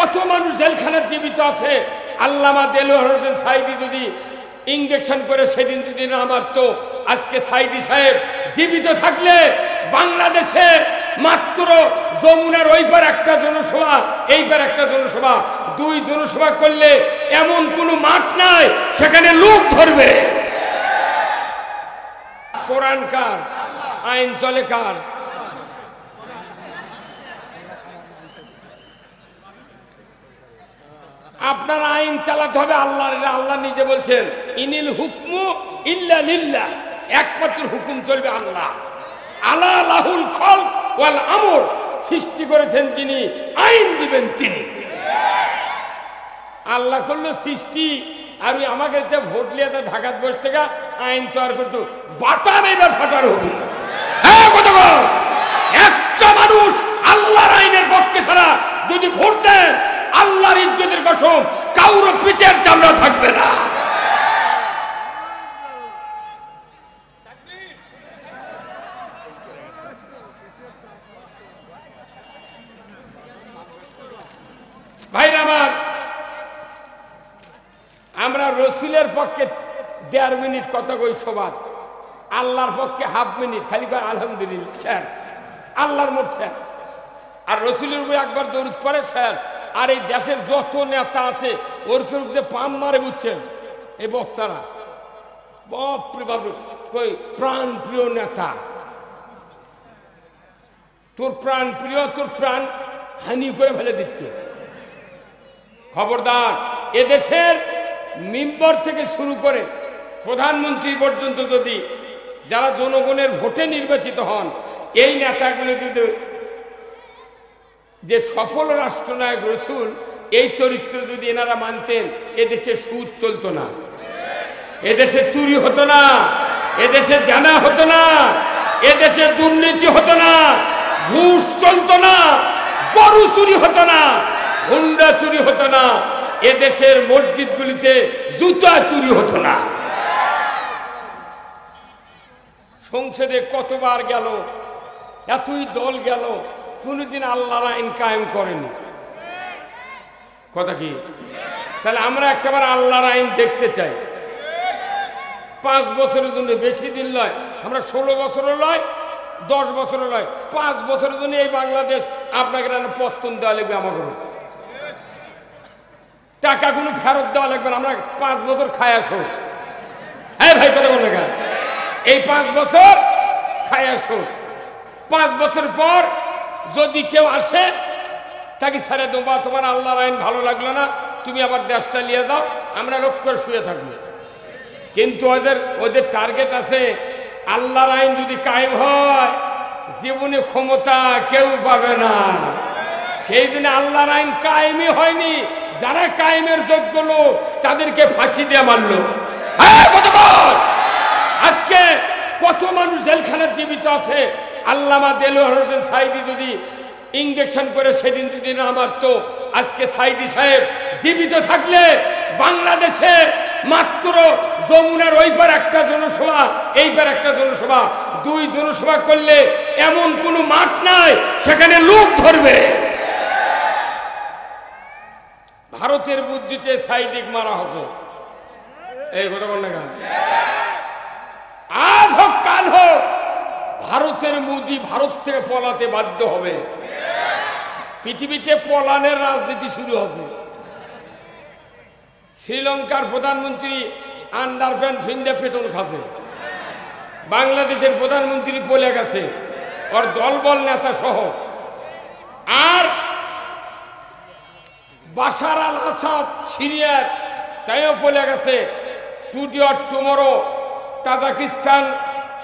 কত মানুষ জেলখানায় জীবিত আছে। আল্লামা দেলোয়ার হোসেন সাইদি যদি ইঞ্জেকশন করে সেদিন যদি না মারতো, আজকে সাইদি সাহেব জীবিত থাকলে বাংলাদেশে মাত্র যমুনার ওই পার একটা জনসভা, এই পার একটা জনসভা, দুই জনসভা করলে এমন কোনো মাঠ নাই সেখানে লোক ধরবে। কোরআন কার, আইন চলে কার? আপনার আইন চালাতে হবে আল্লাহর। আল্লাহ নিজে বলছেন ইনিল হুকমু ইল্লা লিল্লাহ, একমাত্র হুকুম চলবে আল্লাহ। আলা লাহুল খলক ওয়াল আমর, সৃষ্টি করেছেন তিনি, আইন দিবেন তিনি। আল্লাহ করলো সৃষ্টি, আর ওই আমাকে ভোট লিয়ে ঢাকাত বসে থেকে আইন তৈরি করতো, বাটাম এবার ফাটার হবে। হ্যাঁ কতক্ষণ একটা মানুষ আল্লাহর আইনের পক্ষে ছাড়া যদি ভোট দেন, আল্লাহর ইজ্জতের কসম কাউর পিঠের চামড়া থাকবে না। ভাইরা আমার, আমরা রসুলের পক্ষে 1.5 মিনিট কথা কই সবার, আল্লাহর পক্ষে হাফ মিনিট খালি কয় আলহামদুলিল্লাহ স্যার, আল্লাহর মোট স্যার। আর রসুলের উপরে একবার দরুদ পড়ে স্যার। আর এই দেশের যত নেতা আছে ওর উপরে পাম মারে, বুঝছেন এই বক্তারা, বাপরে বাপ, কই প্রাণ প্রিয় নেতা, তোর প্রাণ প্রিয়, তোর প্রাণ হানি করে ফেলে দিচ্ছে। খবরদার, এদেশের মেম্বার থেকে শুরু করে প্রধানমন্ত্রী পর্যন্ত যদি যারা জনগণের ভোটে নির্বাচিত হন, এই নেতাগুলো যদি যে সফল রাষ্ট্রনায়ক রসুল, এই চরিত্র যদি এনারা মানতেন, এদেশে সুদ চলতো না, এদেশে চুরি হতো না, এদেশে জানা হতো না, এদেশে দুর্নীতি হতো না, ঘুষ চলতো না, গরু চুরি হতো না, হুন্ডা চুরি হতো না, এদেশের মসজিদগুলিতে জুতা চুরি হতো না। সংসদে কতবার গেল, এতই দল গেল, কোনদিন আল্লাহর আইন কায়েম করেনি। কথা কি? তাহলে আমরা একটাবার আল্লাহর আইন দেখতে চাই। 5 বছরের জন্য, বেশি দিন নয়, আমরা 16 বছরও নয়, 10 বছরও নয়, 5 বছরের জন্য এই বাংলাদেশ আপনাকে পত্তন দেওয়া লাগবে। আমাকে টাকাগুলো ফেরত দেওয়া লাগবে, আমরা 5 বছর খায় আসো। হ্যাঁ ভাই, কথা বল না, এই 5 বছর খায় আসো। 5 বছর পর যদি কেউ আসে, তাকে ছেড়ে দেবো, তোমার আল্লাহর আইন ভালো লাগলো না, তুমি আবার দেশটা নিয়ে যাও, আমরা রক্ষা করে শুয়ে থাকবো। কিন্তু ওদের টার্গেট আছে, আল্লাহর আইন যদি কায়েম হয়, জীবনে ক্ষমতা কেউ পাবে না। সেই জন্য আল্লাহর আইন কায়েমই হয়নি। যারা কায়েমের যোগ্য লোক তাদেরকে ফাঁসি দিয়ে মারলো। আজকে কত মানুষ জেলখানায় জীবিত আছে। আল্লামা দেলোয়ার হোসেন সাইদি যদি ইঞ্জেকশন করে সেদিন যদি না মারতো, আজকে সাইদি সাহেব জীবিত থাকলে বাংলাদেশে মাত্র যমুনার ওই পার একটা জনসভা, এই পার একটা জনসভা, দুই জনসভা করলে এমন কোনো মাঠ নাই সেখানে লোক ধরবে। ভারতের বুদ্ধিতে সাইদিক মারা হতো, এই কথা বল না, আজ হোক কাল হোক ভারতের মোদি ভারত থেকে পলাতে বাধ্য হবে। পৃথিবীতে পলানের রাজনীতি শুরু হবে। শ্রীলঙ্কার প্রধানমন্ত্রী আন্ডারপ্যান্ট ফিন্দে পেটন খাচ্ছে, বাংলাদেশের প্রধানমন্ত্রী পলে গেছে, ওর দলবল নেতা সহ। আর বাশার আল আসাদ সিরিয়ার, তাইও পলে গেছে। Today or tomorrow Tajikistan,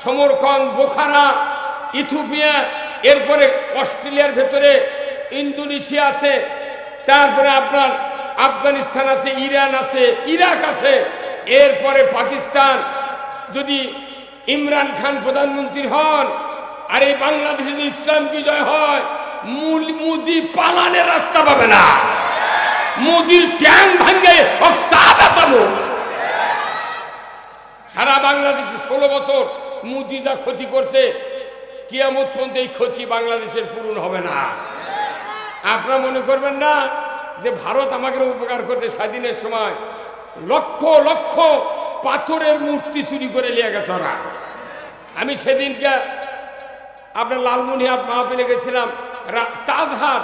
সমরকন্দ, বোখারা, Ethiopia, এরপরে অস্ট্রেলিয়ার ভেতরে ইন্দোনেশিয়া আছে, তারপরে আপনার আফগানিস্তান আছে, ইরান আছে, ইরাক আছে, এরপরে পাকিস্তান। যদি ইমরান খান প্রধানমন্ত্রী হন আর এই বাংলাদেশে যদি ইসলাম বিজয় হয়, মোদি পালানের রাস্তা পাবে না। মোদির ট্যাং ভাঙ্গে সারা বাংলাদেশে 16 বছর মোদি যা ক্ষতি করছে, কিয়ামত পর্যন্ত এই ক্ষতি বাংলাদেশের পূরণ হবে না। আপনারা মনে করবেন না যে ভারত আমাকে উপকার করতে স্বাধীনের সময় লক্ষ লক্ষ পাথরের মূর্তি চুরি করে নিয়ে গেছে ওরা। আমি সেদিনকে আপনার লালমনিরহাট মাহফিলে গেছিলাম, তাজহাট,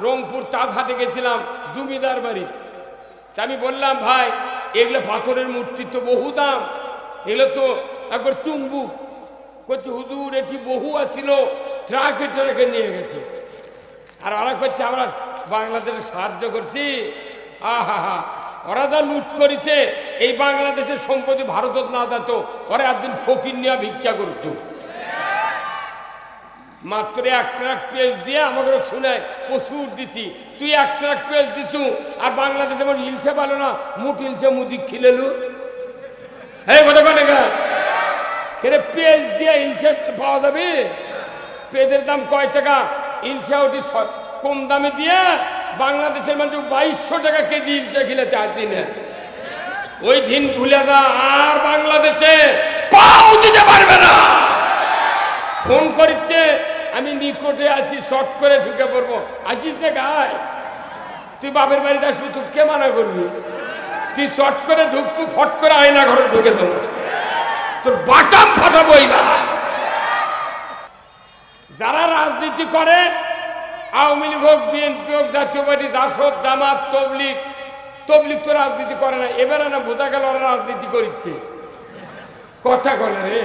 রংপুর তাজহাটে গেছিলাম জমিদার বাড়ি। তা আমি বললাম, ভাই এগুলো পাথরের মূর্তি তো বহু দাম, এগুলো তো একবার চুম্বুক করছে। হুজুর এটি বহু আছিল, ট্রাকে ট্রাকে নিয়ে গেছে। আর ওরা করছে আমরা বাংলাদেশে সাহায্য করছি। আহা হা, ওরা যা লুট করেছে, এই বাংলাদেশের সম্পত্তি ভারতত না যেত, ওরা একদিন ফকির নিয়ে ভিক্ষা করত। মাত্র এক ট্রাক পেঁয়াজ দিয়ে আমাকে শুনে প্রচুর দিছি, তুই এক ট্রাক পেঁয়াজ দিছু আর বাংলাদেশে আমার ইলসে পালো না, মুঠ ইলসে মুদিক খিলেলু। হ্যাঁ কথা বলে গা, পেঁয়াজ দিয়ে ইলসে পাওয়া যাবে? পেঁয়াজের দাম কয় টাকা, ইলসা ওটি কম দামে দিয়ে বাংলাদেশের মানুষ 2200 টাকা কেজি ইলসা খিলে চাচ্ছি না। ওই দিন ভুলে যা, আর বাংলাদেশে পাও দিতে পারবে না। ফোন করছে, আমি নিকটে আছি, শর্ট করে ঢুকে পড়বো, আসিস না গায়? তুই বাপের বাড়িতে আসবি, তুই কে মানা করবি? তুই শর্ট করে ঢুকতু, ফট করে আয়না ঘরে ঢুকে দেবো, তোর বাটাম ফাটাবো। যারা রাজনীতি করে, আওয়ামী লীগ হোক, বিএনপি হোক, জাতীয় পার্টি, জাসদ, জামাত, তবলিগ, তবলিগ তো রাজনীতি করে না। এবারে না বোঝা গেল ওরা রাজনীতি করছে, কথা বলে রে।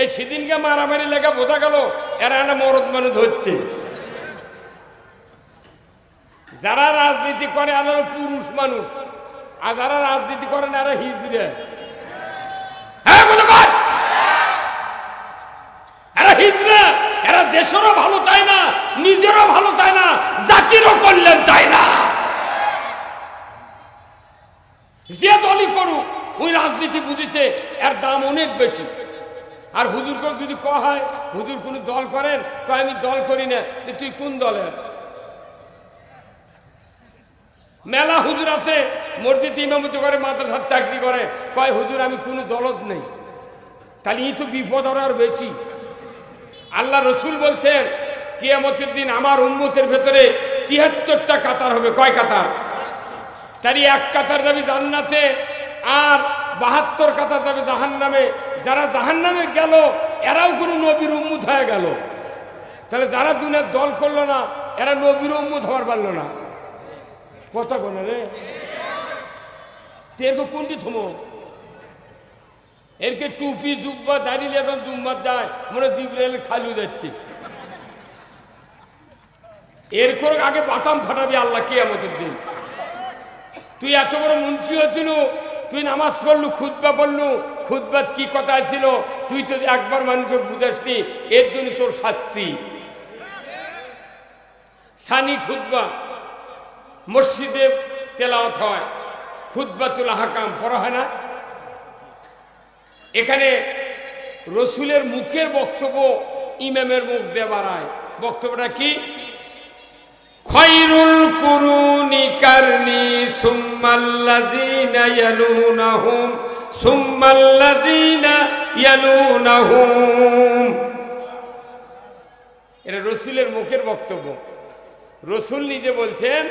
এই সেদিনকে মারামারি লেখা বোঝা গেল এরা না মরদ মানুষ হচ্ছে। যারা রাজনীতি করে এরা পুরুষ মানুষ, আর যারা রাজনীতি করে না এরা হিজড়ে। হ্যাঁ এরা হিজড়ে, এরা দেশেরও ভালো চায় না, নিজেরও ভালো চায় না, জাতিরও কল্যাণ চায় না। যে দলই করুক, ওই রাজনীতি বুঝেছে এর দাম অনেক বেশি। আর হুজুর যদি কয় হয় হুজুর কোন দল করেন, কয় আমি দল করি না, তুই কোন দলের? মেলা হুজুর আছে মসজিদে ইমামতি করে, মাদ্রাসার চাকরি করে, কয় হুজুর আমি কোনো দলত নেই। তাহলে এই তো বিপদ আর বেশি। আল্লাহ রসুল বলছেন কিয়ামতের দিন আমার উম্মতের ভেতরে ৭৩টা কাতার হবে। কয় কাতার? তারই এক কাতার যাবে জান্নাতে, আর ৭২ কাতার যাবে জাহান্নামে। যারা জাহান্নামে গেল এরাও কোনো নবীর উম্মত হয়ে গেল। তাহলে যারা দুনিয়ার দল করলো না এরা নবীর উম্মত হওয়ার পারলো না। কথা বলে রে, তেরকে কোনটি থমো? এরকে টুপি জুব্বা দাঁড়িয়ে যখন জুম্মার যায় মনে জিবরাইল খালু যাচ্ছে। এরপর আগে বাতাম ফাটাবি আল্লাহ কিয়ামতের দিন। তুই এত বড় মুন্সি হয়েছিল, তুই নামাজ পড়লু, খুতবা পড়লু, খুতবাত কি কথা ছিল তুই তো একবার মানুষকে বুঝাসনি, এর জন্য তোর শাস্তি। সানি খুতবা মসজিদে তেলাওয়াত হয়, খুতবাতুল আহকাম পড়া হয় না? এখানে রসুলের মুখের বক্তব্য ইমামের মুখ দিয়ে বাড়ায়। বক্তব্যটা কি? খায়রুল কুরুনি কারনি সুম্মাল্লাযীনা ইয়ালুনাহুম সুম্মাল্লাযীনা ইয়ালুনাহুম। এটা রসুলের মুখের বক্তব্য। রসুল নিজে বলছেন,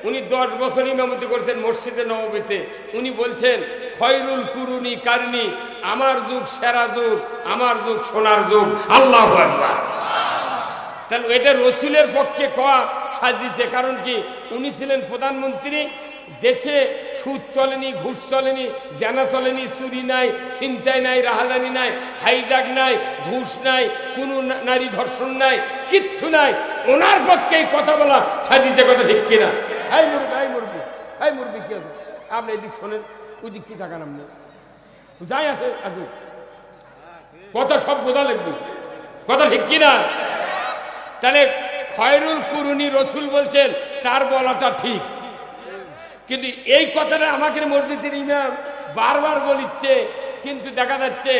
উনি 10 বছর ইমামতি করছেন মসজিদে নববীতে। উনি বলছেন খায়রুল কুরুনি কারনি, আমার যুগ সেরা যুগ, আমার যুগ সোনার যুগ। আল্লাহু আকবার। তাহলে এটা রসুলের পক্ষে কওয়া সাজিছে। কারণ কি? উনি ছিলেন প্রধানমন্ত্রী, দেশে সুদ চলেনি, ঘুষ চলেনি, জানা চলেনি, চুরি নাই, ছিনতাই নাই, রাহাজানি নাই, হাইজাক নাই, ঘুষ নাই, কোনো নারী ধর্ষণ নাই, কিচ্ছু নাই। ওনার পক্ষে কথা বলা সাজিছে। কথা ঠিক কিনা? এই মুরব্বী, এই মুরব্বী, এই মুরব্বী কি আছে? আপনি এদিক শোনেন, ওই দিক কি টাকা নামনে যাই আছে আসুক, কথা সব বোঝা লাগবে। কথা ঠিক কিনা? তাহলে খায়রুল কুরুনি রসুল বলছেন, তার বলাটা ঠিক। কিন্তু এই কথাটা আমাকে মসজিদের ইমাম বারবার বলিচ্ছে, কিন্তু দেখা যাচ্ছে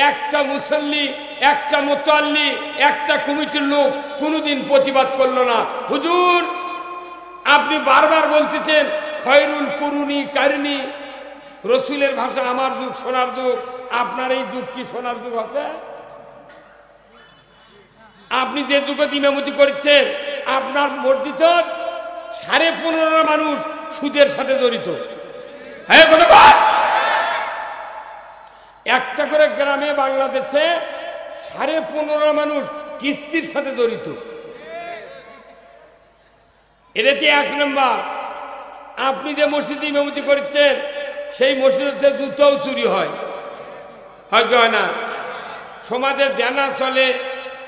একটা মুসল্লি, একটা মুতাল্লি, একটা কমিটির লোক কোনোদিন প্রতিবাদ করলো না। হুজুর আপনি বারবার বলতেছেন খায়রুল কুরুনি কারনি, রসুলের ভাষা আমার যুগ সোনার যুগ, আপনার এই যুগ কি সোনার যুগ হতে? আপনি যে যুগে ইমামতি করছেন, আপনার মসজিদ 15.5 মানুষ সুদের সাথে জড়িত। হ্যাঁ কতবার? একটা করে গ্রামে বাংলাদেশে 15.5 মানুষ কিস্তির সাথে জড়িত। এটা যে 1 নম্বর। আপনি যে মসজিদে ইমামতি করছেন সেই মসজিদে জুতাও চুরি হয়, হয়তো হয় না? সমাজে জানা চলে,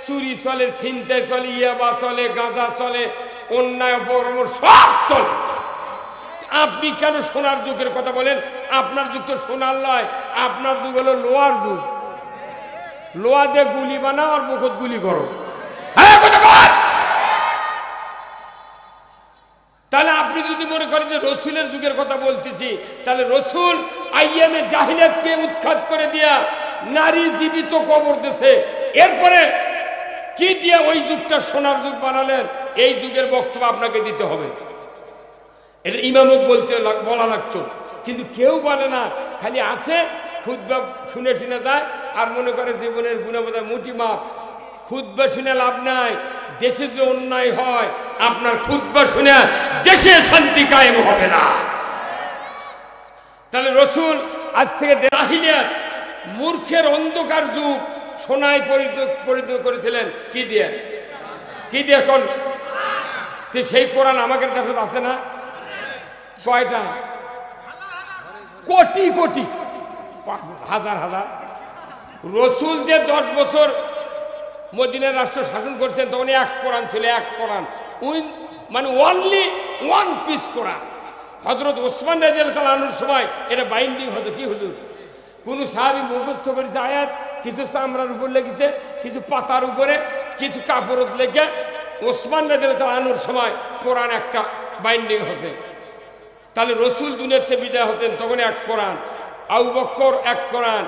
চুরি চলে, ছিনতাই চলে, ইয়াবা চলে, গাঁজা চলে, অন্যায় অপকর্ম সব চলে। আপনি কেন সোনার যুগের কথা বলেন? আপনার যুগ তো সোনার নয়, আপনার যুগ হলো লোহার যুগ। লোহা দিয়ে গুলি বানাও আর মুখত গুলি করো। হ্যাঁ কতবার? তাহলে আপনি যদি মনে করেন যে রসুলের যুগের কথা বলতেছি, তাহলে রসুল আইয়ামে জাহিলিয়াতকে উৎখাত করে দিয়া নারী জীবিত কবর দিছে, এরপরে কি দিয়ে ওই যুগটা সোনার যুগ বানালেন? এই যুগের বক্তব্য আপনাকে দিতে হবে। এটা ইমামক বলা লাগতো, কিন্তু কেউ বলে না, খালি আসে খুতবা শুনে শুনে যায় আর মনে করে জীবনের গুণাবতার মুঠি মাপ। খুতবা শুনে লাভ নাই। দেশে যে অন্যায় হয়, আপনার খুতবা শুনে দেশে শান্তি কায়েম হবে না। তাহলে রসুল আজ থেকে জাহিলিয়াত মূর্খের অন্ধকার যুগ সোনায় পরিণত করেছিলেন কি দিয়ে? কি দিয়ে? কোন? সেই কোরআন আমাদের দেশে আছে না? কয়টা? কোটি কোটি, হাজার হাজার। রসুল যে 10 বছর মদিনার রাষ্ট্র শাসন করছেন তখন 1 কোরআন ছিল, 1 কোরআন, মানে অনলি 1 পিস কোরআন। হযরত ওসমান রাদিয়াল্লাহু আনহুর সময় এটা বাইন্ডিং হতো। কি হুজুর? কোন সাহাবী মুখস্থ করেছে আয়াত, কিছু চামড়ার উপর লেগেছে, কিছু পাতার উপরে, কিছু কাপড়ত লেগে ওসমান রাদিয়াল্লাহু আনহুর সময় কোরআন একটা বাইন্ডিং হচ্ছে। তাহলে রসুল দুনিয়াতে বিদায় হতেন তখন 1 কোরআন, আবু বকর 1 কোরআন,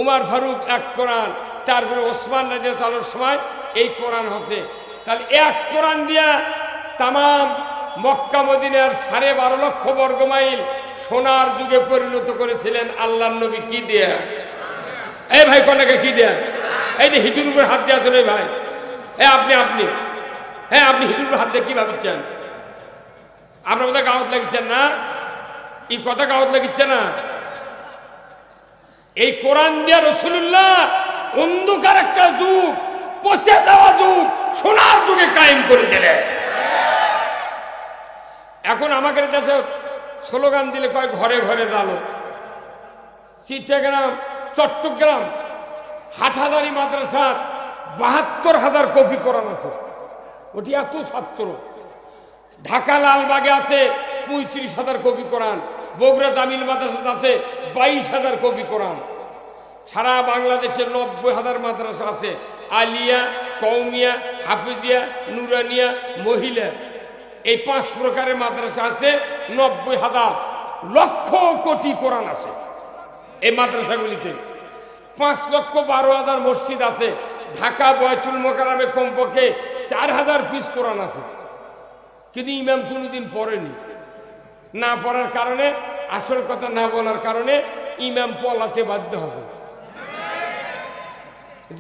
উমর ফারুক 1 কোরআন, তারপরে ওসমান রাদিয়াল্লাহু আনহুর সময় এই কোরআন হচ্ছে। তাহলে 1 কোরআন দিয়া তাম মক্কা মদিনার 12.5 লক্ষ বর্গ মাইল সোনার যুগে পরিণত করেছিলেন আল্লাহর নবী। কি দিয়া? এই ভাই কোনটাকে কি দিয়া? এই যে হিটুর উপর হাত দেওয়া চলে ভাই। আপনি হ্যাঁ আপনি হিটুর উপর হাত দিয়ে কি ভাবছেন? আপনার কথা গাওয়াত লাগিচ্ছেন না? এই কথা গাওয়াত লাগিচ্ছে না? এই কোরআন দিয়া রাসূলুল্লাহ অন্ধকার একটা যুগ, পচে যাওয়া যুগ সোনার যুগে কায়েম করেছিলেন। এখন আমাদের দেশে স্লোগান দিলে কয় ঘরে ঘরে জালো। চিট্টাগ্রাম, চট্টগ্রাম, হাটহাজারী মাদ্রাসার 72,000 কপি কোরআন আছে। ওটি এত ছাত্র। ঢাকা লালবাগে আছে 35,000 কপি কোরআন। বগুড়া জামিল মাদ্রাসা আছে 22,000 কপি কোরআন। সারা বাংলাদেশে 90,000 মাদ্রাসা আছে। আলিয়া, কওমিয়া, হাফিজিয়া, নুরানিয়া, মহিলা, এই 5 প্রকারের মাদ্রাসা আছে। 90,000 লক্ষ কোটি কোরআন আছে এই মাদ্রাসাগুলিতে। 5,12,000 মসজিদ আছে। ঢাকা বয়তুল মোকাররমে কমপক্ষে 4,000 পিস কোরআন আছে, কিন্তু ইমাম কোনোদিন পড়েনি। না পড়ার কারণে, আসল কথা না বলার কারণে ইমাম পলাতে বাধ্য হবে।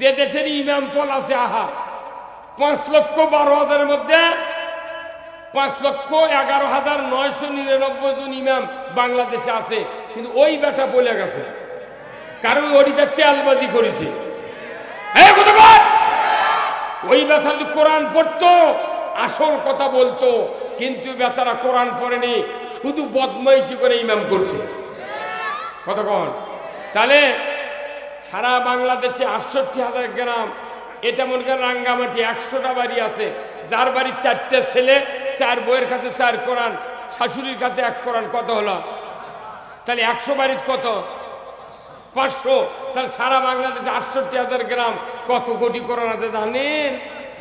যে দেশের ইমাম পলাছে, আহা 5,12,000 মধ্যে 5,11,999 জন ইমাম বাংলাদেশে আছে, কিন্তু ওই বেটা বলে গেছে, কারণ ওইটা তেলবাজি করেছে। ওই বেটা যদি কোরআন পড়তো আসল কথা বলতো, কিন্তু বেচারা কোরআন পড়েনি, শুধু বদমাইশি করে ইমাম করছে। কতক্ষণ? তাহলে সারা বাংলাদেশে 68,000 গ্রাম, এটা মনে করেন রাঙ্গামাটি 100টা বাড়ি আছে, যার বাড়ির 4টে ছেলে, 4 বইয়ের কাছে 4 কোরআন, শাশুড়ির কাছে 1 কোরআন, কত হলো? তাহলে 100 বাড়ির কত? 500। তাহলে সারা বাংলাদেশে 68,000 গ্রাম, কত কোটি কোরআন আছে জানেন?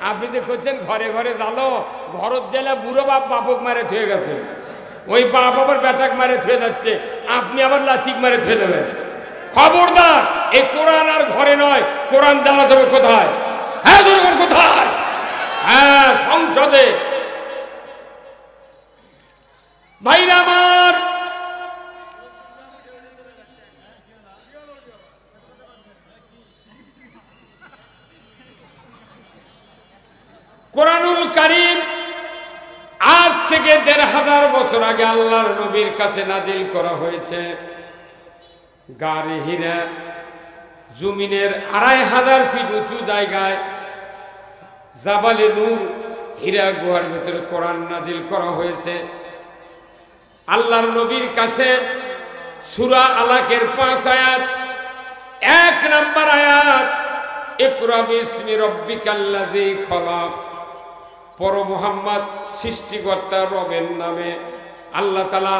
আপনি যে করছেন ঘরে ঘরে জালো, ঘরত জেলা বুড়ো বাপক মারে থুয়ে গেছে, ওই বাপ আবার বেটাক মারে থুয়ে যাচ্ছে, আপনি আবার লাচিক মারে থুয়ে দেবেন। খবরদার, এই কোরআন আর ঘরে নয়, কোরআন জ্বালা যাবে কোথায়? হ্যাঁ জনগণ কোথায়? হ্যাঁ সংসদে। ভাইরা আমার, কোরআনুল কারীম আজ থেকে ১,৫০০ বছর আগে আল্লাহর নবীর কাছে নাজিল করা হয়েছে। গারে হীরা, জমিনের ২৫০০ ফিট উঁচু জায়গায় জাবালে নূর হীরা গুহার ভিতরে কোরআন নাজিল করা হয়েছে। আল্লাহর নবীর কাছে সূরা আলাকের ৫ আয়াত, ১ নম্বর আয়াত, ইকরা বিসমি রাব্বিকাল্লাযী খলাক। পর মুহাম্মদ সৃষ্টিকর্তা রবের নামে। আল্লাহ তাআলা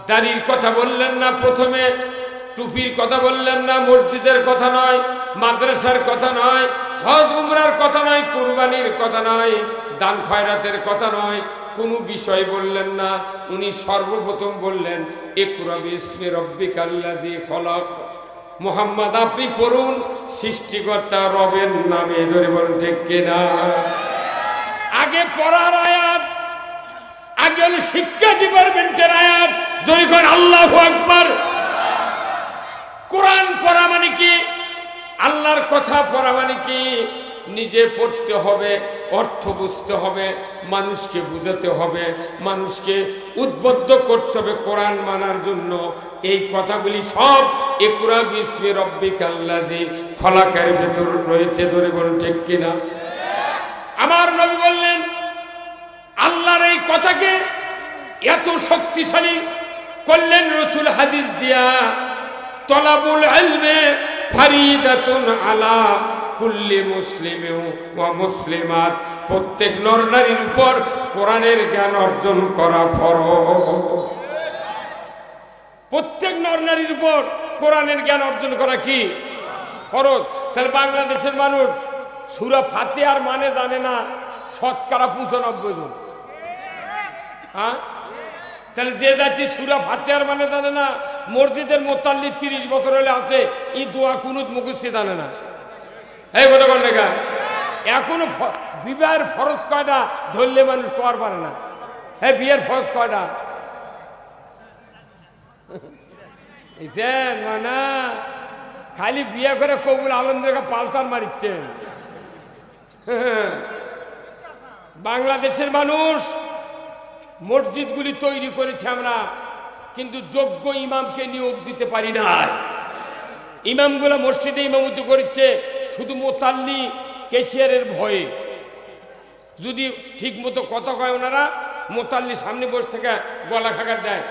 দাড়ির কথা বললেন না প্রথমে, টুপির কথা বললেন না, মসজিদের কথা নয়, মাদ্রাসার কথা নয়, হজ উমরার কথা নয়, কুরবানির কথা নয়, দান খয়রাতের কথা নয়, কোনো বিষয় বললেন না। উনি সর্বপ্রথম বললেন ইকরা বিসমি রাব্বিকাল্লাযী খলাক। মুহাম্মদ আপনি পড়ুন সৃষ্টিকর্তা রবের নামে। ধরে বলুন ঠিক কিনা? আগে পড়ার আয়াত, আগে হলো শিক্ষা ডিপার্টমেন্টের আয়াত। যদি কোন আল্লাহু আকবার। কোরআন পড়া মানে কি? আল্লাহর কথা পড়া মানে কি? নিজে পড়তে হবে, অর্থ বুঝতে হবে, মানুষকে বুঝাতে হবে, মানুষকে উদ্বুদ্ধ করতে হবে কোরআন মানার জন্য। এই কথাগুলি সব ইকরা বিসমি রাব্বিকাল্লাযী খলাকের ভেতর রয়েছে। ধরে বলুন ঠিক কিনা? আমার নবী বললেন আল্লাহর এই কথাকে এত শক্তিশালী করলেন রাসূল হাদিস দিয়া, তলাবুল ইলমে ফরিদাতুন আলা কুল্লি মুসলিমিন ওয়া মুসলিমাত। প্রত্যেক নর নারীর উপর কোরআনের জ্ঞান অর্জন করা ফরজ। প্রত্যেক নর নারীর উপর কোরআনের জ্ঞান অর্জন করা কি ফরজ। তাহলে বাংলাদেশের মানুষ সূরা ফাতিহার মানে জানে না ৯৫% জন। হ্যাঁ, তাহলে যে জাতি সূরা ফাতিহার মানে জানে না, মসজিদের মুতাল্লি ৩০ বছর হলে আছে, এই দোয়া কুনুত মুখস্থ জানে না। এই কথা বল না, এখনো বিবাহের ফরজ কয়টা ধরলে মানুষ কর পারে না। হ্যাঁ, বিয়ের ফরজ কয়টা? না, খালি বিয়ে করে কবুল আলমদের পালসার মারিচ্ছেন। বাংলাদেশের মানুষ মসজিদগুলি তৈরি করেছে আমরা, কিন্তু যোগ্য ইমামকে নিয়োগ দিতে পারি না। ইমামগুলো মসজিদে ইমামতি করছে শুধু মোতাল্লি ক্যাশিয়ারের ভয়ে। যদি ঠিক মতো কথা কয় ওনারা, মোতাল্লি সামনে বসে থেকে গলা খাকার দেয়।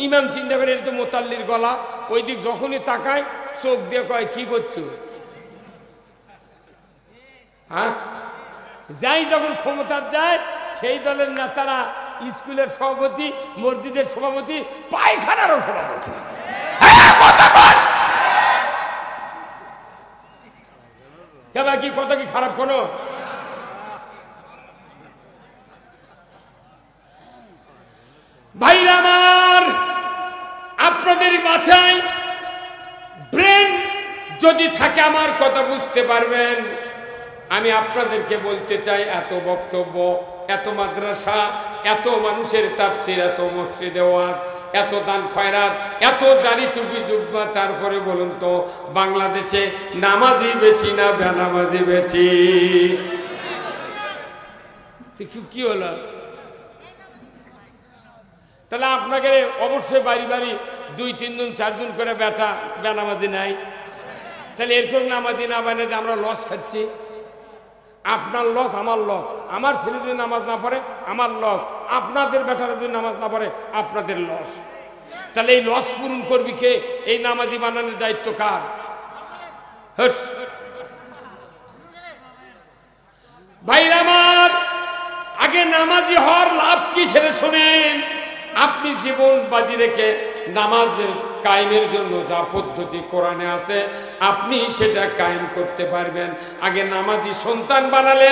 ইমাম চিন্তা করে এটা তো মোতাল্লির গলা, ওই দিক যখনই তাকায় চোখ দিয়ে কয় কি করছো। হ্যাঁ, যাই যখন ক্ষমতার যায় সেই দলের নেতারা স্কুলের সভাপতি, মসজিদের সভাপতি, পায়খানারও সভাপতি। কি কথা কি খারাপ কোন? ভাইরা আমার, আপনাদের মাথায় ব্রেন যদি থাকে আমার কথা বুঝতে পারবেন। আমি আপনাদেরকে বলতে চাই, এত বক্তব্য, এত মাদ্রাসা, এত মানুষের তাফসীর, এত মসজিদে ওয়াজ, এত দান খয়রাত, এত দাড়ি টুপি জুব্বা, তারপরে বলুন তো বাংলাদেশে নামাজি বেশি না বেনামাজি বেশি? কি হলো? তাহলে আপনাকে অবশ্যই বাড়ি বাড়ি ২-৩ জন ৪ জন করে বেনামাজি নাই। তাহলে এরকম নামাজি না বানিয়ে আমরা লস খাচ্ছি। আপনার লস, আমার লস। আমার ছেলে যদি নামাজ না পড়ে আমার লস, আপনাদের বেটারা যদি নামাজ না পড়ে আপনাদের লস। তাহলে এই লস পূরণ করবি কে? এই নামাজি বানানোর দায়িত্ব কার? ভাইরা আমার, আগে নামাজি হওয়ার লাভ কি সেটা শোনেন। আপনি জীবন বাজি রেখে নামাজের কায়েমের জন্য যা পদ্ধতি কোরআনে আছে আপনি সেটা কায়েম করতে পারবেন। আগে নামাজি সন্তান বানালে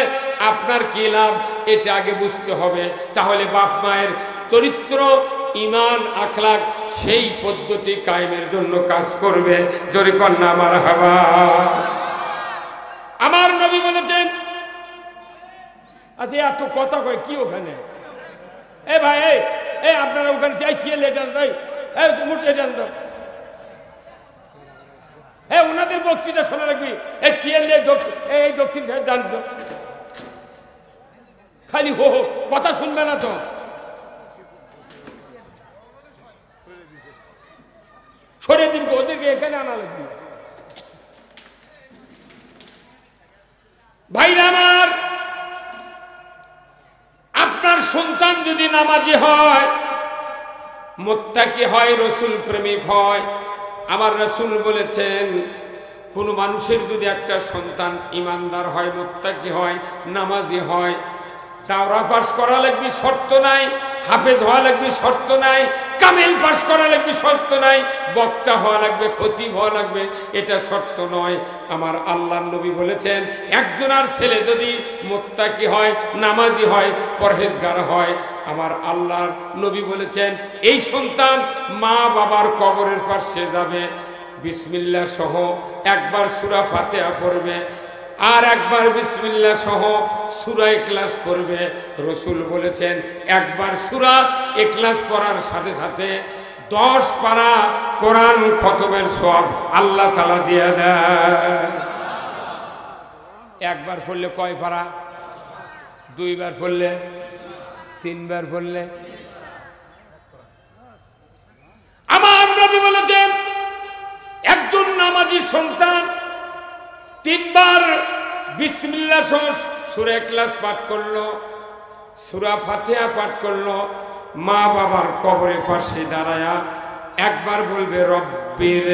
আপনার কি লাভ এটা আগে বুঝতে হবে। তাহলে বাপ মায়ের চরিত্র, ঈমান, আখলাক সেই পদ্ধতি কায়েমের জন্য কাজ করবে। জোরে কন্যা মারহাবা। আমার নবী বলেছেন, আচ্ছা এত কথা কয় কি ওখানে? এ ভাই, এই আপনারা ওখানে চাইছিয়ে লেটার দেয়, ওনাদের বক্তৃতা শোনা রাখবি। এই দক্ষিণ সাইড জানতো, খালি হো হো, কথা শুনবে না তো। সরিয়ে দিন, ওদেরকে এখানে আনা লাগবে। ভাইরা আমার, আপনার সন্তান যদি নামাজি হয়, মুত্তাকি হয়, রসুল প্রেমিক হয়, আমার রসুল বলেছেন কোন মানুষের যদি একটা সন্তান ইমানদার হয়, মুত্তাকি হয়, নামাজি হয়, দাওরা পাস করা লাগবে শর্ত নাই, হাফেজ হওয়া লাগবে শর্ত নাই, কামিল পাস করা লাগবে শর্ত নাই, বক্তা হওয়া লাগবে, খতিব হওয়া লাগবে, এটা শর্ত নয়। আমার আল্লাহর নবী বলেছেন একজনের ছেলে যদি মুত্তাকি হয়, নামাজি হয়, পরহেজগার হয়, আমার আল্লাহর নবী বলেছেন এই সন্তান মা বাবার কবরের পাশে যাবে, বিসমিল্লাহ সহ একবার সূরা ফাতিহা পড়বে, আর একবার বিসমিল্লাহ সহ সূরা ইখলাস পড়বে। রসুল বলেছেন একবার সূরা ইখলাস পড়ার সাথে সাথে 10 পারা কোরআন খতমের সওয়াব আল্লাহ তাআলা দিয়ে দেয়। একবার পড়লে কয় পারা? 2 বার পড়লে, 3 বার পড়লে। আমার নবী বলেছেন একজন নামাজি সন্তান 3 বার বিসমিল্লাহ সহ সূরা ইখলাস পাঠ করলো, সূরা ফাতিহা পাঠ করলো, মা বাবার কবরের পাশে দাঁড়ায়া একবার বলবে রব্বির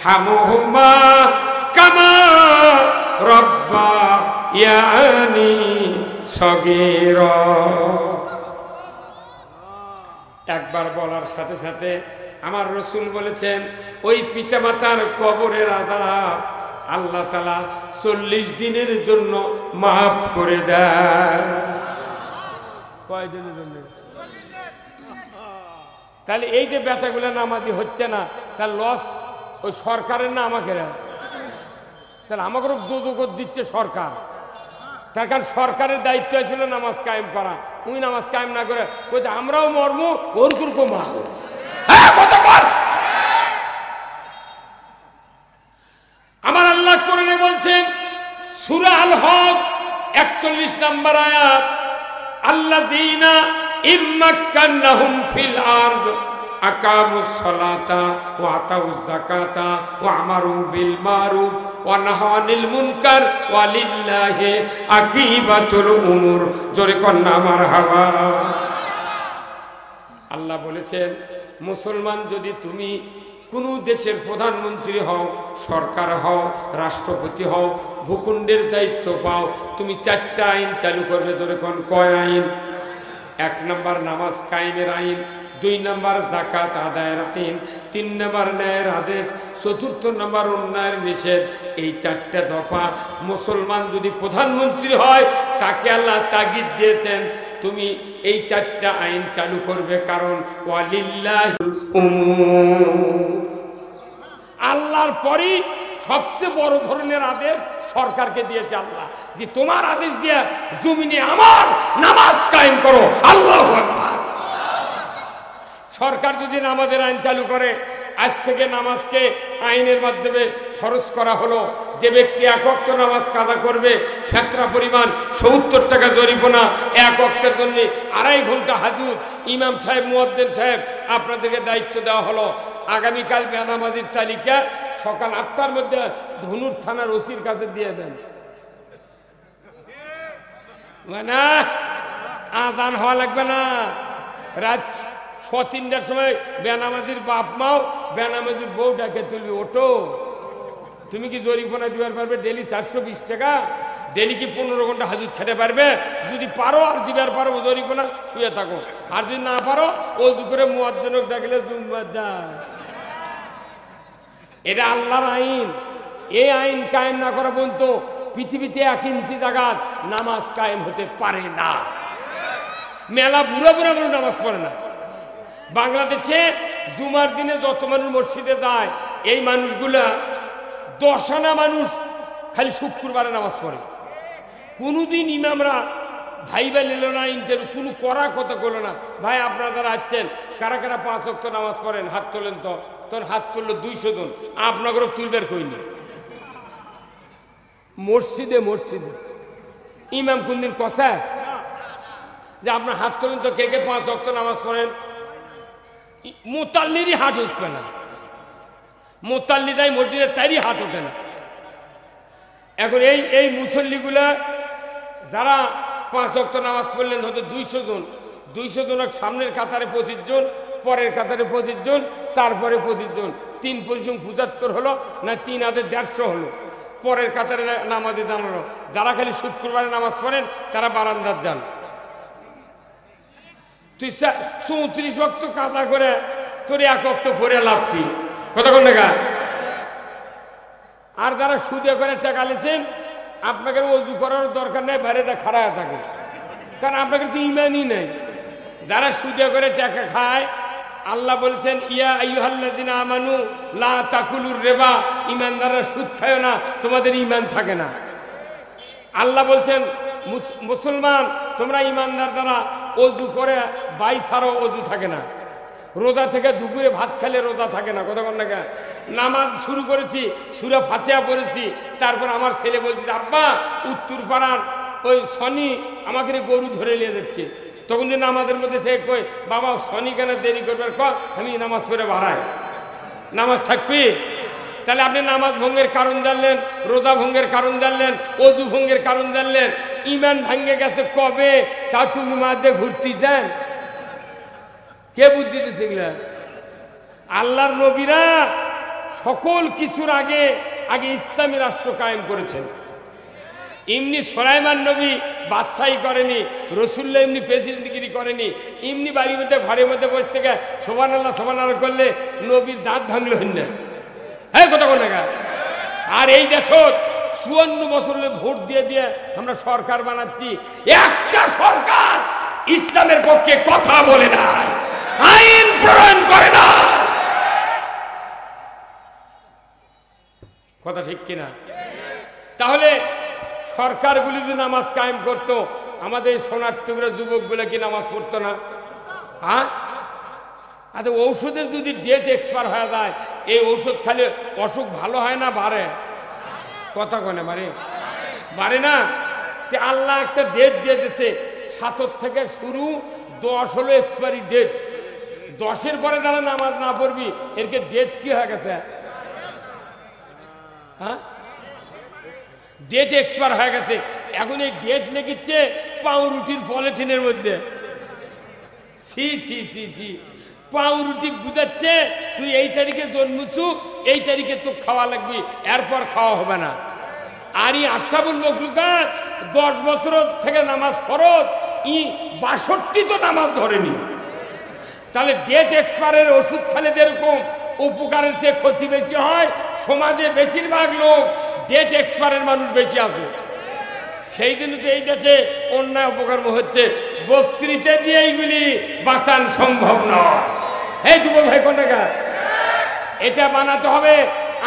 হামহুমা কামা রব্বায়ানি সগীরা। একবার বলার সাথে সাথে আমার রসুল বলেছেন ওই পিতামাতার কবরের আযাব আল্লাহ তাআলা 40 দিনের জন্য মাফ করে দেয়। কয় দিনের জন্য? তাহলে এই যে বেটাগুলো নামাজি হচ্ছে না, তার লস ওই সরকারের না আমাকে? তাহলে আমাকেও দুদক দিচ্ছে সরকার। তার কারণ সরকারের দায়িত্ব ছিল নামাজ কায়েম করা, উনি নামাজ কায়েম না করে বলছে আমরাও মরমু ওরকম মারব। আমার আল্লাহ কোরআনে বলছেন সূরা আল হজ 41 নম্বর আয়াত, আল্লাযীনা ইম্মাক্কান্নাহুম ফিল আরদ আকামুস সালাতা ওয়া আতাউজ যাকাতা ওয়া আমারু বিল মারুফ ওয়া নাহাউ আনিল মুনকার ওয়া লিল্লাহি আকিবাতুল উমুর। জোরে কন্না মারহাবা। আল্লাহ বলেছেন মুসলমান যদি তুমি কোন দেশের প্রধানমন্ত্রী হও, সরকার হও, রাষ্ট্রপতি হও, ভূখণ্ডের দায়িত্ব পাও, তুমি 4টা আইন চালু করবে। জোরে কোন কয় আইন? 1 নম্বর নামাজ কায়েমের আইন, 2 নম্বর যাকাত আদায়ের আইন, 3 নম্বর ন্যায়ের আদেশ, 4র্থ নম্বর অন্যায়ের নিষেধ। এই 4টা দফা মুসলমান যদি প্রধানমন্ত্রী হয় তাকে আল্লাহ তাগিদ দিয়েছেন তুমি এই 4টা আইন চালু করবে, কারণ ওয়ালিল্লাহিল উমুর। আল্লাহর পরই সবচেয়ে বড় ধরনের আদেশ সরকারকে দিয়েছে আল্লাহ, যে তোমার আদেশ দিয়ে জমিনে আমার নামাজ কায়েম করো। আল্লাহু আকবার। সরকার যদি নামাজের আইন চালু করে, আজ থেকে নামাজকে আইনের মাধ্যমে ফরজ করা হলো, যে ব্যক্তি 1 ওয়াক্ত নামাজ কাজা করবে ফেতরা পরিমাণ 70 টাকা জরিমানা, 1 ওয়াক্তের জন্য 2.5 ঘন্টা হাজুর। ইমাম সাহেব, মুয়াজ্জিন সাহেব, আপনাদেরকে দায়িত্ব দেওয়া হলো আগামীকাল বেনামাজির তালিকা সকাল 8টার মধ্যে ধনুর থানার ওসির কাছে দিয়ে দেন। না আজান হওয়া লাগবে না, রাত 3টার সময় বেনামাজির বাপ মাও বেনামাজির বউ ডাকে তুলবি, ওটো তুমি কি জরিমানা দিবার পারবে? ডেলি 420 টাকা। ডেলি কি 15 ঘন্টা হাজুত খেতে পারবে? যদি পারো আর দিবার পারো জরিমানা, শুয়ে থাকো। আর যদি না পারো ওযু করে মুয়াজ্জিনক ডাকলে জুম্মা যায়। এটা আল্লাহর আইন। এই আইন কায়েম না করা পর্যন্ত পৃথিবীতে 1 ইঞ্চি জায়গা নামাজ কায়েম হতে পারে না। মেলা বুড়া বুড়া মানুষ নামাজ পড়ে না। বাংলাদেশে জুমার দিনে যত মানুষ মসজিদে যায়, এই মানুষগুলা 10 আনা মানুষ খালি শুক্রবারে নামাজ পড়ে। কোনোদিন ইমামরা ভাইবা নিল না, ইন্টারভিউ কোনো করা কথা করলো না। ভাই আপনারা যারা আসছেন কারা কারা 5 ওয়াক্ত নামাজ পড়েন হাত তোলেন তো। তখন হাত তুললো 200 জন, আপনাকে তুলবের কইনি। মসজিদে মসজিদে ইমাম কোনদিন কষা যে আপনার হাত তুলেন তো, কে কে 5 ওয়াক্ত নামাজ পড়েন? মুতাল্লিরই হাত উঠবে না, মুতাল্লি যাই মসজিদে তারই হাত ওঠে না। এখন এই মুসল্লিগুলা যারা 5 ওয়াক্ত নামাজ পড়লেন, হয়তো 200 জন, 200 জন সামনের কাতারে 25 জন, পরের কাতারে 25 জন, তারপরে 25 জন, 3 25 75 হলো না, 3 হাতে 150 হলো। পরের কাতারে নামাজে দাঁড়ানো যারা খালি শুক্রবারে নামাজ পড়েন তারা বারান্দার যান। তুই 34 ওয়াক্ত কাজা করে তোর 1 ওয়াক্ত পড়ে লাভ কি? কতক্ষণ দেখা? আর যারা সুদে করে টাকা লিছেন, আপনাকে ওযু করার দরকার নেই, বাইরে যা খাড়ায় থাকে, কারণ আপনাকে তো ইমানই নেই। যারা সুদে করে টাকা খায়, আল্লাহ বলছেন ইয়া আইয়ুহাল্লাযিনা আমানু লা তাকুলুর রিবা, ইমানদাররা সুদ খায় না, তোমাদের ঈমান থাকে না। আল্লাহ বলছেন মুসলমান তোমরা ইমানদার যারা ওযু করে বাই ছাড়াও ওযু থাকে না, রোজা থেকে দুপুরে ভাত খেলে রোজা থাকে না। কতক্ষণ লাগে? নামাজ শুরু করেছি, সূরা ফাতিহা পড়েছি, তারপর আমার ছেলে বলছে আব্বা উত্তর পাড়ার ওই শনি আমাকে গরু ধরে নিয়ে যাচ্ছে। তখন যে নামাজের মধ্যে সে কই বাবা শনি কেন দেরি করবার, ক আমি নামাজ পড়ে বাড়াই, নামাজ থাকবি। তাহলে আপনি নামাজ ভঙ্গের কারণ জানলেন, রোজা ভঙ্গের কারণ জানলেন, ওযু ভঙ্গের কারণ জানলেন। ঈমান ভাঙ্গে গেছে কবে? তা তুমি মাঝে ঘুরতে যান, কে বুদ্ধি দিয়েছে? আল্লাহর নবীরা সকল কিছুর আগে আগে ইসলামী রাষ্ট্র কায়েম করেছেন। এমনি সুলাইমান নবী বাদশাহী করেনি, রাসূলুল্লাহ এমনি প্রেসিডেন্টগিরি করেনি, এমনি বাড়ির মধ্যে ঘরের মধ্যে বসে থেকে সুবহানাল্লাহ সুবহানাল্লাহ করলে নবীর দাঁত ভাঙলো না। হ্যাঁ কথা বলে না। আর এই দেশ 54 বছর ভোট দিয়ে দিয়ে আমরা সরকার বানাচ্ছি, একটা সরকার ইসলামের পক্ষে কথা বলে না, আইন প্রণয়ন করে না। কথা ঠিক কিনা? তাহলে সরকারগুলি যদি নামাজ কায়েম করতো, আমাদের সোনার টুকরা যুবকগুলো কি নামাজ পড়তো না? হ্যাঁ, আচ্ছা ঔষধের যদি ডেট এক্সপায়ার হয়ে যায়, এই ঔষধ খালি অসুখ ভালো হয় না বাড়ে? কথা কনে মারে বাড়ে না? আল্লাহ একটা ডেট দিয়ে দিয়েছে, 7 থেকে শুরু, 10 হলো এক্সপায়ারি ডেট। 10-এর পরে যারা নামাজ না পড়বি এরকে ডেট কি হয়ে গেছে? হ্যাঁ, ডেট এক্সপায়ার হয়ে গেছে। এখন এই ডেট লেগেছে পাউরুটির পলিথিনের মধ্যে। ছি ছি ছি ছি, পাউরুটি বুঝাচ্ছে তুই এই তারিখে জন্মছু, এই তারিখে তো খাওয়া লাগবি, এরপর খাওয়া হবে না। আর ই আশরাফুল মাখলুকাত 10 বছর থেকে নামাজ ফরজ, 62 তো নামাজ ধরেনি। তাহলে ডেট এক্সপায়ারের ওষুধ খেলে যেরকম উপকারের চেয়ে ক্ষতি বেশি হয়, সমাজে বেশিরভাগ লোক ডেট এক্সপায়ারের মানুষ বেশি আছে। সেই জন্য তো এই দেশে অন্যায় অপকর্ম হচ্ছে। বক্তৃতা দিয়ে এইগুলি বাঁচান সম্ভব নয়। এই যুবক ভাই কোন টাকা এটা বানাতে হবে।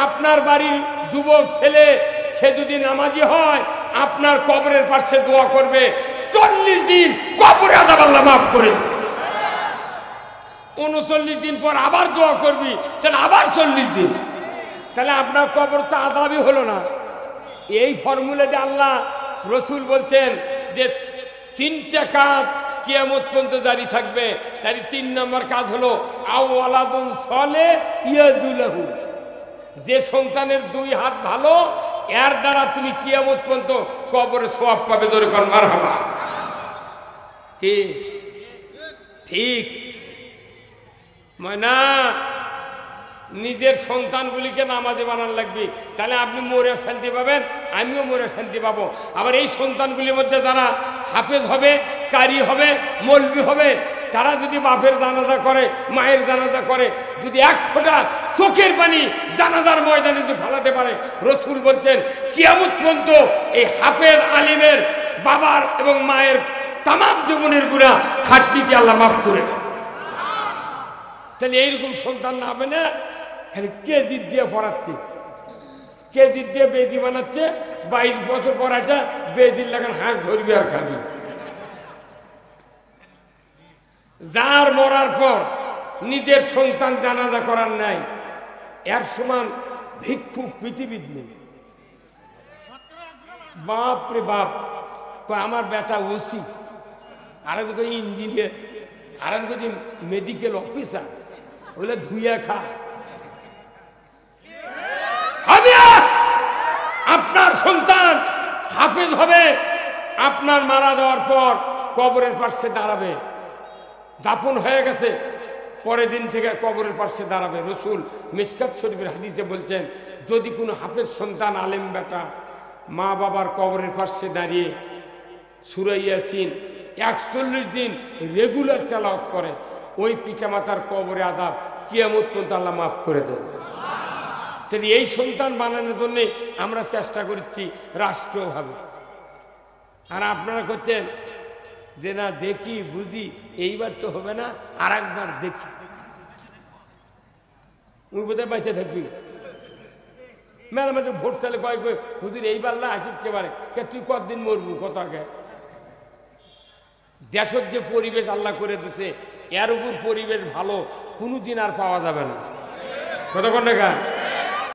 আপনার বাড়ির যুবক ছেলে সে যদি নামাজি হয়, আপনার কবরের পাশে দোয়া করবে, 40 দিন কবরে আযাব আল্লাহ মাফ করে দেবে। 39 দিন পর আবার দোয়া করবি, তাহলে আবার 40 দিন, তাহলে আপনার কবর তো আযাবই হলো না। এই ফর্মুলাতে আল্লাহ রসুল বলছেন যে 3টা কাজ কিয়ামত পর্যন্ত জারি থাকবে। তার 3 নম্বর কাজ হলো আওয়ালাদুন সালেহ ইয়াদুলাহু, যে সন্তানের 2 হাত ভালো, এর দ্বারা তুমি কিয়ামত পর্যন্ত কবরে সওয়াব পাবে। ধরে কোন মারহাবা। কি ঠিক না? নিজের সন্তানগুলিকে নামাজে বানান লাগবে, তাহলে আপনি মরে শান্তি পাবেন, আমিও মরে শান্তি পাবো। আবার এই সন্তানগুলির মধ্যে যারা হাফেজ হবে, কারি হবে, মৌলবি হবে, তারা যদি বাপের জানাজা করে, মায়ের জানাজা করে, যদি 1 ফোঁটা চোখের পানি জানাজার ময়দানে যদি ফেলাতে পারে, রসুল বলছেন কিয়ামত পর্যন্ত এই হাফেজ আলিমের বাবার এবং মায়ের তামাম জীবনের গুনাহ খাটনিতে আল্লাহ মাফ করে। তাহলে এইরকম সন্তান না হবে না, খালি কেজি দিয়ে পড়াচ্ছে, কেজি দিয়ে বেজি বানাচ্ছে, 22 বছর পড়াচ্ছে, বেজির লাগান হাঁস ধরবি আর খাবি। যার মরার পর নিজের সন্তান জানাজা করার নাই, এর সমান ভিক্ষুক পৃথিবীর নেই। বাপ রে বাপ, আমার বেটা ওসি, আর একজন ইঞ্জিনিয়ার, আর একজন মেডিকেল অফিসার, ওগুলো ধুইয়া খা। আপনার সন্তান হাফেজ হবে, আপনার মারা যাওয়ার পর কবরের পাশে দাঁড়াবে। দাফন হয়ে গেছে, পরের দিন থেকে কবরের পাশে দাঁড়াবে। রসুল মিশকাত শরীফের হাদিসে বলছেন, যদি কোনো হাফেজ সন্তান আলেম বেটা মা বাবার কবরের পাশে দাঁড়িয়ে সূরা ইয়াসিন 41 দিন রেগুলার তেলাওয়াত করে, ওই পিতামাতার কবরে আযাব কিয়ামত পর্যন্ত আল্লাহ মাফ করে দেন। তাহলে এই সন্তান বানানোর জন্য আমরা চেষ্টা করছি রাষ্ট্রীয়ভাবে। আর আপনারা করছেন যে না দেখি বুঝি, এইবার তো হবে না, আর একবার দেখি। উনি বোধহয় বাইচে থাকবি, মেলা মাঝে ভোট চালে কয় কয় হুজুর এইবার না আসতে পারে, তুই কতদিন মরবু কত আগে। দেশের যে পরিবেশ আল্লাহ করে দিছে, এর উপর পরিবেশ ভালো কোনোদিন আর পাওয়া যাবে না। কতক্ষণ দেখা